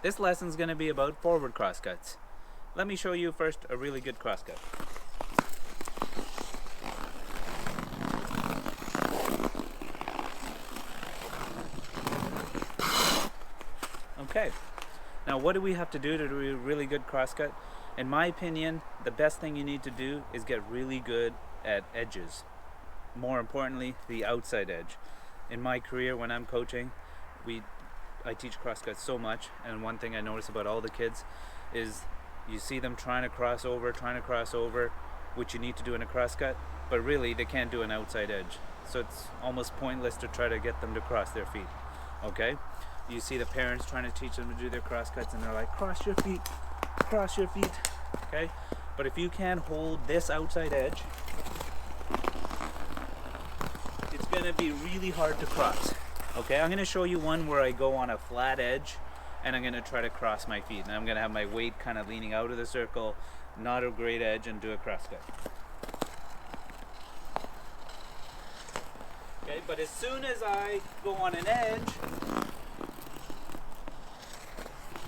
This lesson is going to be about forward crosscuts. Let me show you first a really good crosscut. Okay, now what do we have to do to do a really good crosscut? In my opinion, the best thing you need to do is get really good at edges. More importantly, the outside edge. In my career, when I'm coaching, I teach crosscuts so much, and one thing I notice about all the kids is you see them trying to cross over, which you need to do in a crosscut, but really they can't do an outside edge. So it's almost pointless to try to get them to cross their feet. Okay? You see the parents trying to teach them to do their crosscuts, and they're like, cross your feet. Okay? But if you can't hold this outside edge, it's going to be really hard to cross. Okay, I'm going to show you one where I go on a flat edge and I'm going to try to cross my feet. And I'm going to have my weight kind of leaning out of the circle, not a great edge, and do a crosscut. Okay, but as soon as I go on an edge,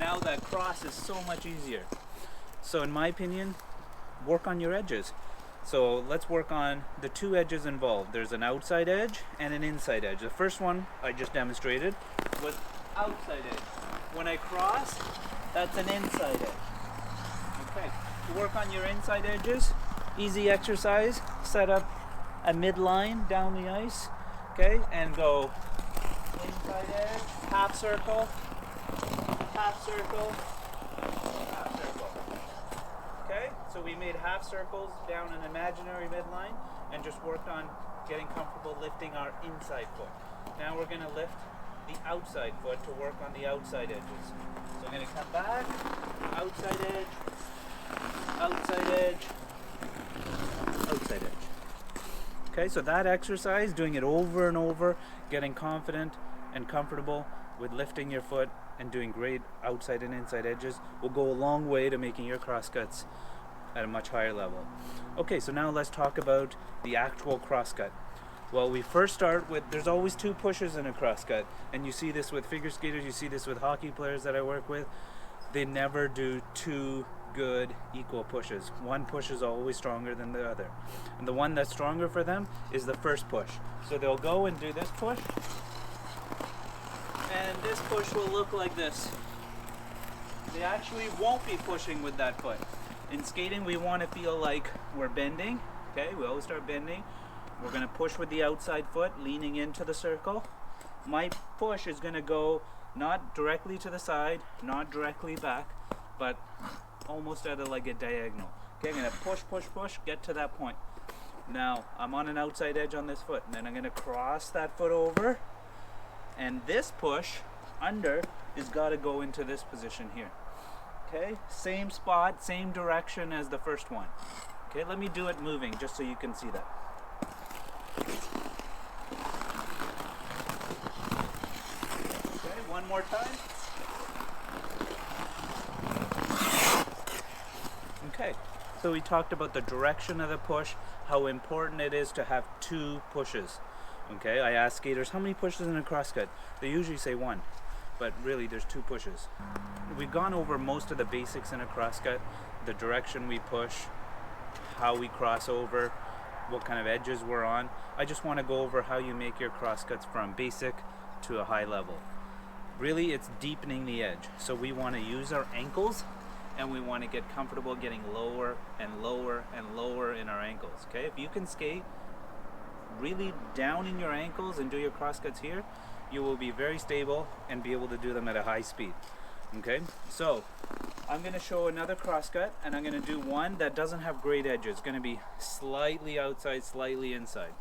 now that cross is so much easier. So in my opinion, work on your edges. So let's work on the two edges involved. There's an outside edge and an inside edge. The first one I just demonstrated was outside edge. When I cross, that's an inside edge. Okay, to work on your inside edges, easy exercise. Set up a midline down the ice, okay, and go inside edge, half circle, half circle, half circle. Okay, so we made half circles down an imaginary midline and just worked on getting comfortable lifting our inside foot. Now we're going to lift the outside foot to work on the outside edges. So I'm going to come back, outside edge, outside edge, outside edge. Okay, so that exercise, doing it over and over, getting confident and comfortable with lifting your foot and doing great outside and inside edges will go a long way to making your crosscuts at a much higher level. Okay, so now let's talk about the actual crosscut. Well, we first start with, there's always two pushes in a crosscut, and you see this with figure skaters, you see this with hockey players that I work with. They never do two good equal pushes. One push is always stronger than the other, and the one that's stronger for them is the first push. So they'll go and do this push, and this push will look like this. They actually won't be pushing with that foot. In skating, we want to feel like we're bending. Okay, we always start bending. We're going to push with the outside foot, leaning into the circle. My push is going to go not directly to the side, not directly back, but almost at like a diagonal. Okay, I'm going to push, get to that point. Now, I'm on an outside edge on this foot, and then I'm going to cross that foot over. And this push under is got to go into this position here. Okay, same spot, same direction as the first one. Okay, let me do it moving just so you can see that. Okay, one more time. Okay, so we talked about the direction of the push, how important it is to have two pushes. Okay, I ask skaters, how many pushes in a crosscut? They usually say one, but really there's two pushes. We've gone over most of the basics in a crosscut, the direction we push, how we cross over, what kind of edges we're on. I just want to go over how you make your crosscuts from basic to a high level. Really, it's deepening the edge. So we want to use our ankles, and we want to get comfortable getting lower and lower and lower in our ankles. Okay, if you can skate really down in your ankles and do your crosscuts here, you will be very stable and be able to do them at a high speed. Okay, so I'm going to show another crosscut, and I'm going to do one that doesn't have great edges. It's going to be slightly outside, slightly inside.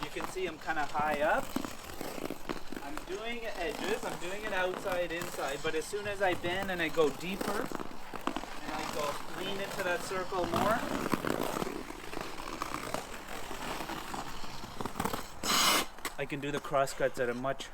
You can see I'm kind of high up. I'm doing edges, I'm doing it outside, inside, but as soon as I bend and I go deeper, and I go lean into that circle more, I can do the crosscuts at a much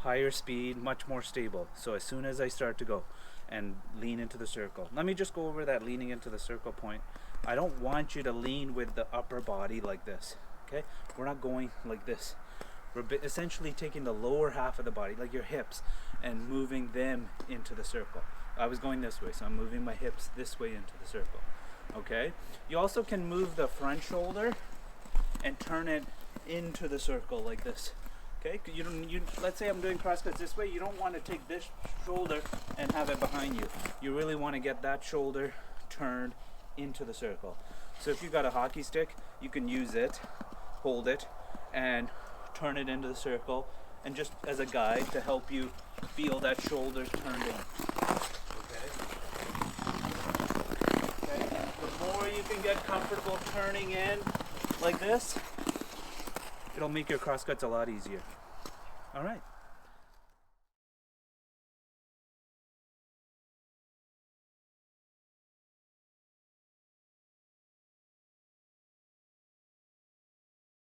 higher speed, much more stable. So as soon as I start to go and lean into the circle. Let me just go over that leaning into the circle point. I don't want you to lean with the upper body like this. Okay? We're not going like this. We're essentially taking the lower half of the body, like your hips, and moving them into the circle. I was going this way, so I'm moving my hips this way into the circle. Okay? You also can move the front shoulder and turn it into the circle like this. Okay? Let's say I'm doing crosscuts this way. You don't want to take this shoulder and have it behind you. You really want to get that shoulder turned into the circle. So if you got a hockey stick, you can use it, hold it, and turn it into the circle, and just as a guide to help you feel that shoulders turned in. Okay? Okay. The more you can get comfortable turning in like this, it'll make your crosscuts a lot easier. All right.